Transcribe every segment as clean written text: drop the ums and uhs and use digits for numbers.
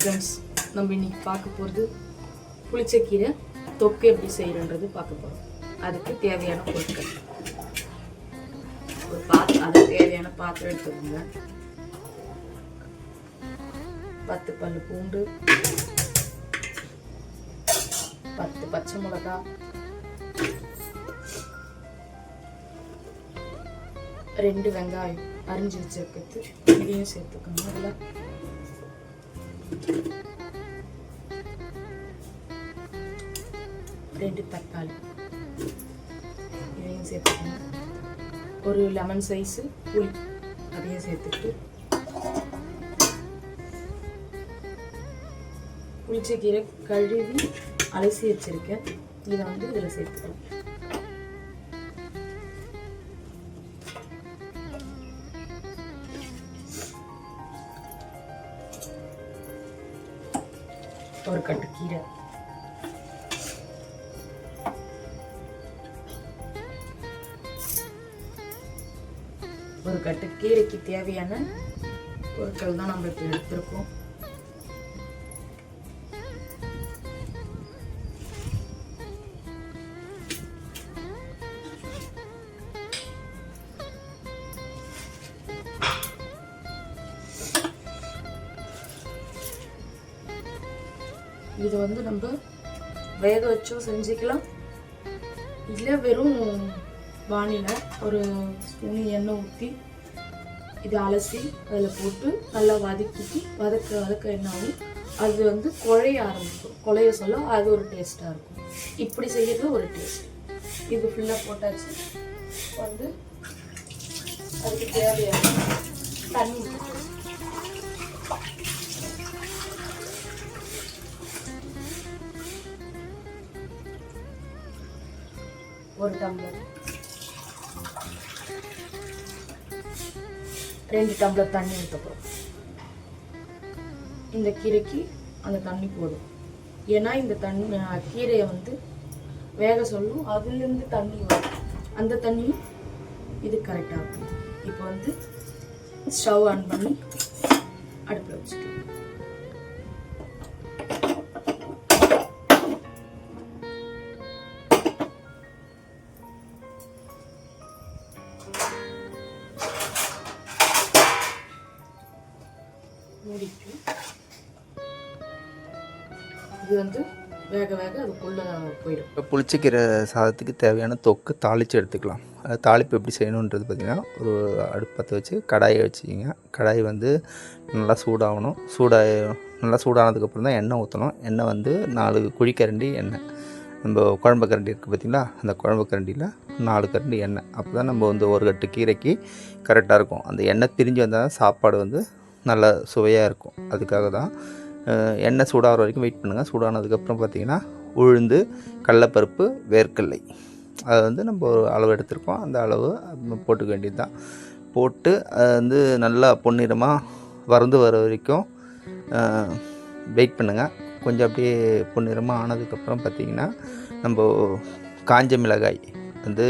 Friends, நம்ம இன்னைக்கு பார்க்க போகிறது புளிச்சக்கீரை தொக்கு எப்படி செய்யறன்றது பார்க்க போகிறோம். அதுக்கு தேவையான பொருட்கள் ஒரு அதுக்கு தேவையான பாத்திரம் எடுத்துக்கோங்க. 10 பல்லு பூண்டு, 10 பச்சை மிளகாய், 2 வெங்காயம் அரிஞ்சு வச்சிருக்கிறது, இதையும் சேர்த்துக்கோங்க. அதில் 2 தக்காளி இதையும் சேர்த்துக்கோங்க. ஒரு லெமன் சைஸு புளி அதையும் சேர்த்துட்டு புளிச்சக்கீரை கழுவி அலசி வச்சிருக்கேன். இதை வந்து இதில் சேர்த்துக்கலாம். ஒரு கட்டு கீரை, ஒரு கட்டு கீரைக்கு தேவையான பொருட்கள் தான் நம்ம இப்போ எடுத்திருக்கோம். இது வந்து நம்ம வேக வச்சும் செஞ்சுக்கலாம், இல்லை வெறும் வானிலை ஒரு ஸ்பூன் எண்ணெய் ஊற்றி இதை அலசி அதில் போட்டு நல்லா வதக்கிட்டு வதக்க என்ன ஆகும், அது வந்து குழைய ஆரம்பிக்கும். குழைய சொல்ல அது ஒரு டேஸ்ட்டாக இருக்கும். இப்படி செய்யறது ஒரு டேஸ்ட். இது ஃபுல்லாக போட்டாச்சு. வந்து அதுக்கு தேவையான தண்ணி ஊற்றிட்டு ஒரு டம்ளர் 2 டம்ளர் தண்ணி ஊற்றப்போம். இந்த கீரைக்கு அந்த தண்ணி போதும். ஏன்னா இந்த தண்ணி கீரையை வந்து வேக சொல்லும், அதுலேருந்து தண்ணி வரும். அந்த தண்ணியும் இது கரெக்டாக இருக்கும். இப்போ வந்து ஸ்டவ் ஆன் பண்ணி அடுப்பில் வச்சுக்கலாம். இது வந்து வேக வேக அதுக்குள்ளே போயிடும். இப்போ புளிச்சக்கீரை சாதத்துக்கு தேவையான தொக்கு தாளித்து எடுத்துக்கலாம். அது தாளிப்பு எப்படி செய்யணுன்றது பார்த்திங்கன்னா, ஒரு அடுப்பத்தை வச்சு கடாயை வச்சுக்கிங்க. கடாய் வந்து நல்லா சூடாகணும். நல்லா சூடானதுக்கப்புறம் தான் எண்ணெய் ஊற்றணும். எண்ணெய் வந்து 4 குழிக்கரண்டி எண்ணெய். நம்ம குழம்பு கரண்டி இருக்குது பார்த்திங்களா, அந்த குழம்பு கரண்டியில் 4 கரண்டி எண்ணெய். அப்போ தான் நம்ம வந்து ஒரு கட்டு கீரைக்கு கரெக்டாக இருக்கும். அந்த எண்ணெய் பிரிஞ்சு வந்தால் தான் சாப்பாடு வந்து நல்லா சுவையாக இருக்கும். அதுக்காக தான் எண்ணெய் சூடாகிற வரைக்கும் வெயிட் பண்ணுங்கள். சூடானதுக்கப்புறம் பார்த்திங்கன்னா உளுந்து, கடலப்பருப்பு, வேர்க்கடலை அதை வந்து நம்ம ஒரு அளவு எடுத்துருக்கோம். அந்த அளவு போட்டுக்க வேண்டியது தான். போட்டு அது வந்து நல்லா பொன்னிறமாக வறந்து வர வரைக்கும் வெயிட் பண்ணுங்கள். கொஞ்சம் அப்படியே பொன்னிறமாக ஆனதுக்கப்புறம் பார்த்திங்கன்னா நம்ம காஞ்ச மிளகாய் வந்து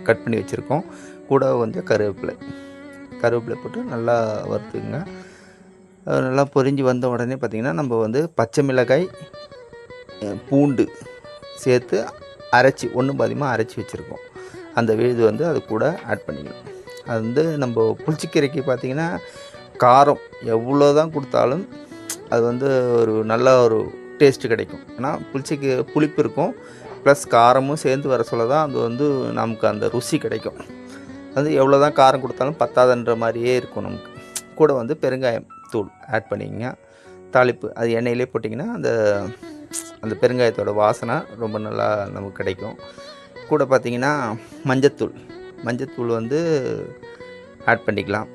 கட் பண்ணி வச்சுருக்கோம். கூட கொஞ்சம் கருவேப்பிலை போட்டு நல்லா வறுத்துக்குங்க. நல்லா பொரிஞ்சு வந்த உடனே பார்த்திங்கன்னா நம்ம வந்து பச்சை மிளகாய், பூண்டு சேர்த்து அரைச்சி பாதியமாக அரைச்சி வச்சுருக்கோம். அந்த விழுது வந்து அது கூட ஆட் பண்ணிக்கணும். அது வந்து நம்ம புளிச்சக்கீரைக்கு பார்த்திங்கன்னா காரம் எவ்வளோ தான் கொடுத்தாலும் அது வந்து ஒரு நல்ல ஒரு டேஸ்ட்டு கிடைக்கும். ஏன்னா புளிப்பு இருக்கும், ப்ளஸ் காரமும் சேர்ந்து வர சொல்ல தான் அது வந்து நமக்கு அந்த ருசி கிடைக்கும். வந்து எவ்வளோ தான் காரம் கொடுத்தாலும் பத்தாதன்ற மாதிரியே இருக்கும். நமக்கு கூட வந்து பெருங்காயம் தூள் ஆட் பண்ணிங்க. தாளிப்பு அது எண்ணெயிலே போட்டிங்கன்னா அந்த பெருங்காயத்தோட வாசனை ரொம்ப நல்லா நமக்கு கிடைக்கும். கூட பார்த்திங்கன்னா மஞ்சத்தூள் வந்து ஆட் பண்ணிக்கலாம்.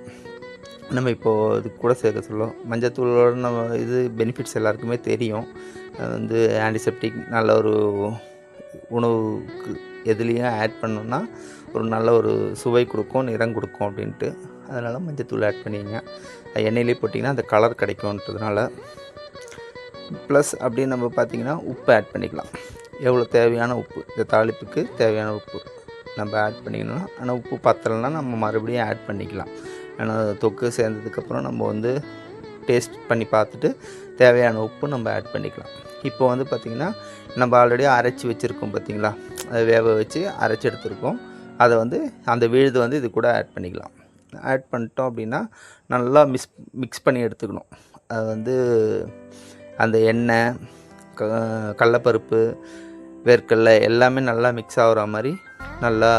நம்ம இப்போது இது கூட சேர்க்க சொல்லும். மஞ்சத்தூளோட நம்ம இது பெனிஃபிட்ஸ் எல்லாருக்குமே தெரியும். அது வந்து ஆன்டிசெப்டிக், நல்ல ஒரு உணவுக்கு எதுலேயும் ஆட் பண்ணோன்னா ஒரு நல்ல ஒரு சுவை கொடுக்கும், நிறம் கொடுக்கும் அப்படின்ட்டு. அதனால் மஞ்சத்தூள் ஆட் பண்ணிங்க. எண்ணெயிலே போட்டிங்கன்னா அந்த கலர் கிடைக்கும்ன்றதுனால. ப்ளஸ் அப்படியே நம்ம பார்த்திங்கன்னா உப்பு ஆட் பண்ணிக்கலாம். எவ்வளோ தேவையான உப்பு, இந்த தாளிப்புக்கு தேவையான உப்பு நம்ம ஆட் பண்ணிக்கணும். ஆனால் உப்பு பத்தலைன்னா நம்ம மறுபடியும் ஆட் பண்ணிக்கலாம். ஆனால் தொக்கு சேர்ந்ததுக்கப்புறம் நம்ம வந்து டேஸ்ட் பண்ணி பார்த்துட்டு தேவையான உப்பு நம்ம ஆட் பண்ணிக்கலாம். இப்போ வந்து பார்த்திங்கன்னா நம்ம ஆல்ரெடி அரைச்சி வச்சுருக்கோம் பார்த்திங்களா, அதை வேக வச்சு அரைச்சி எடுத்துருக்கோம். அதை வந்து அந்த விழுது வந்து இது கூட ஆட் பண்ணிக்கலாம். ஆட் பண்ணிட்டோம் அப்படின்னா நல்லா மிக்ஸ் பண்ணி எடுத்துக்கணும். அது வந்து அந்த எண்ணெய், கடலப்பருப்பு, வேர்க்கடலை எல்லாமே நல்லா மிக்ஸ் ஆகிற மாதிரி நல்லா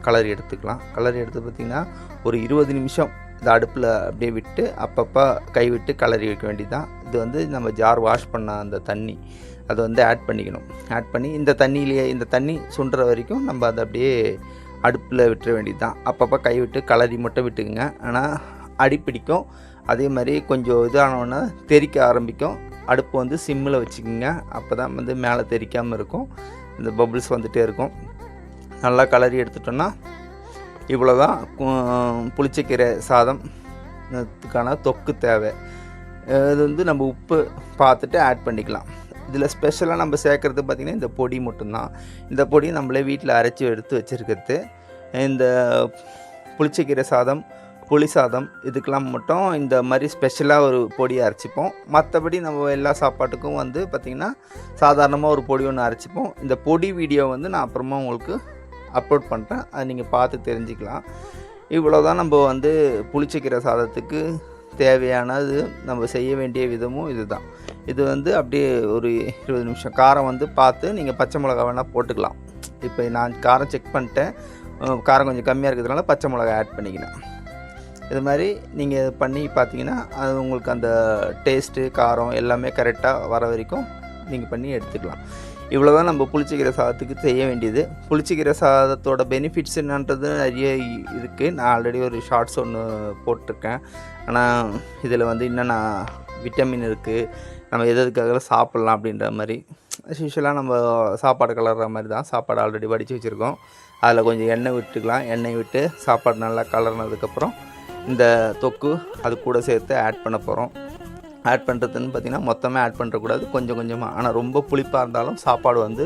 கலரி எடுத்துக்கலாம். கலரி எடுத்து பார்த்திங்கன்னா ஒரு 20 நிமிஷம் இந்த அடுப்பில் அப்படியே விட்டு அப்பப்போ கை விட்டு கலரி வைக்க வேண்டியதுதான். இது வந்து நம்ம ஜார் வாஷ் பண்ண அந்த தண்ணி அதை வந்து ஆட் பண்ணிக்கணும். ஆட் பண்ணி இந்த தண்ணி சுண்டுற வரைக்கும் நம்ம அதை அப்படியே அடுப்பில் விட்டுற வேண்டியது தான். அப்பப்போ கை விட்டு கலரி மட்டும் விட்டுக்குங்க. ஆனால் அடிப்பிடிக்கும். அதே மாதிரி கொஞ்சம் இதானோன்னா தெறிக்க ஆரம்பிக்கும். அடுப்பு வந்து சிம்மில் வச்சுக்கோங்க. அப்போ தான் வந்து மேலே தெறிக்காமல் இருக்கும். இந்த பபுள்ஸ் வந்துகிட்டே இருக்கும். நல்லா கலரி எடுத்துட்டோன்னா இவ்வளோ தான் புளிச்சக்கீரை சாதத்துக்கான தொக்கு தேவை. இது வந்து நம்ம உப்பு பார்த்துட்டு ஆட் பண்ணிக்கலாம். இதில் ஸ்பெஷலாக நம்ம சேர்க்குறது பார்த்திங்கன்னா இந்த பொடி மட்டும்தான். இந்த பொடி நம்மளே வீட்டில் அரைச்சி எடுத்து வச்சுருக்கிறது. இந்த புளிச்சக்கீரை சாதம், புளி சாதம் இதுக்கெலாம் மட்டும் இந்த மாதிரி ஸ்பெஷலாக ஒரு பொடியை அரைச்சிப்போம். மற்றபடி நம்ம எல்லா சாப்பாட்டுக்கும் வந்து பார்த்திங்கன்னா சாதாரணமாக ஒரு பொடி ஒன்று அரைச்சிப்போம். இந்த பொடி வீடியோ வந்து நான் அப்புறமா உங்களுக்கு அப்லோட் பண்ணுறேன். அதை நீங்கள் பார்த்து தெரிஞ்சுக்கலாம். இவ்வளோ தான் நம்ம வந்து புளிச்சக்கீரை சாதத்துக்கு தேவையானது. நம்ம செய்ய வேண்டிய விதமும் இது தான். இது வந்து அப்படியே ஒரு 20 நிமிஷம் காரம் வந்து பார்த்து நீங்கள் பச்சை மிளகா வேணால் போட்டுக்கலாம். இப்போ நான் காரம் செக் பண்ணிட்டேன். காரம் கொஞ்சம் கம்மியாக இருக்கிறதுனால பச்சை மிளகா ஆட் பண்ணிக்கினேன். இது மாதிரி நீங்கள் பண்ணி பார்த்தீங்கன்னா அது உங்களுக்கு அந்த டேஸ்ட்டு காரம் எல்லாமே கரெக்டாக வர வரைக்கும் நீங்கள் பண்ணி எடுத்துக்கலாம். இவ்வளோ தான் நம்ம புளிச்சக்கீரை சாதத்துக்கு செய்ய வேண்டியது. புளிச்சக்கீரை சாதத்தோட பெனிஃபிட்ஸ் என்னன்றது நிறைய இருக்குது. நான் ஆல்ரெடி ஒரு ஷார்ட்ஸ் ஒன்று போட்டிருக்கேன். ஆனால் இதில் வந்து என்னென்ன விட்டமின் இருக்குது, நம்ம எதுக்காக சாப்பிட்லாம் அப்படின்ற மாதிரி யூஸ்வலாக நம்ம சாப்பாடு கலர்ற மாதிரி தான். சாப்பாடு ஆல்ரெடி வடித்து வச்சுருக்கோம். அதில் கொஞ்சம் எண்ணெய் விட்டுக்கலாம். எண்ணெய் விட்டு சாப்பாடு நல்லா கலர்னதுக்கப்புறம் இந்த தொக்கு அது கூட சேர்த்து ஆட் பண்ண போகிறோம். ஆட் பண்ணுறதுன்னு பார்த்திங்கன்னா மொத்தமாக ஆட் பண்ணுறக்கூடாது, கொஞ்சம் கொஞ்சமாக. ஆனால் ரொம்ப புளிப்பாக இருந்தாலும் சாப்பாடு வந்து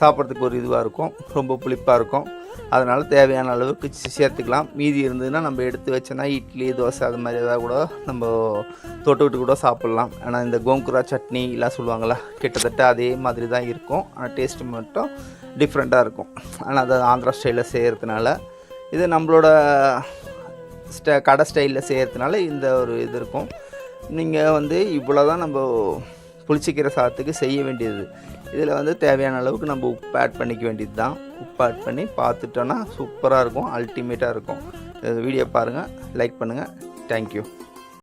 சாப்பிட்றதுக்கு ஒரு இதுவாக இருக்கும், ரொம்ப புளிப்பாக இருக்கும். அதனால் தேவையான அளவுக்கு சேர்த்துக்கலாம். மீதி இருந்ததுன்னா நம்ம எடுத்து வச்சோன்னா இட்லி, தோசை அது மாதிரி ஏதாவது கூட நம்ம தொட்டுக்கிட்டு கூட சாப்பிட்லாம். ஆனால் இந்த கோங்குரா சட்னி எல்லாம் சொல்லுவாங்களா, கிட்டத்தட்ட அதே மாதிரி தான் இருக்கும். ஆனால் டேஸ்ட்டு மட்டும் டிஃப்ரெண்ட்டாக இருக்கும். ஆனால் அது ஆந்திரா ஸ்டைலில் செய்கிறதுனால, இது நம்மளோட கடை ஸ்டைலில் செய்கிறதுனால இந்த ஒரு இது இருக்கும். நீங்கள் வந்து இவ்வளோ தான் நம்ம புளிச்சக்கீரை சாதத்துக்கு செய்ய வேண்டியது. இதில் வந்து தேவையான அளவுக்கு நம்ம உப்பு ஆட் பண்ணிக்க வேண்டியது தான். உப்பு ஆட் பண்ணி பார்த்துட்டோன்னா சூப்பராக இருக்கும், அல்டிமேட்டாக இருக்கும். வீடியோ பாருங்கள், லைக் பண்ணுங்கள். தேங்க்யூ.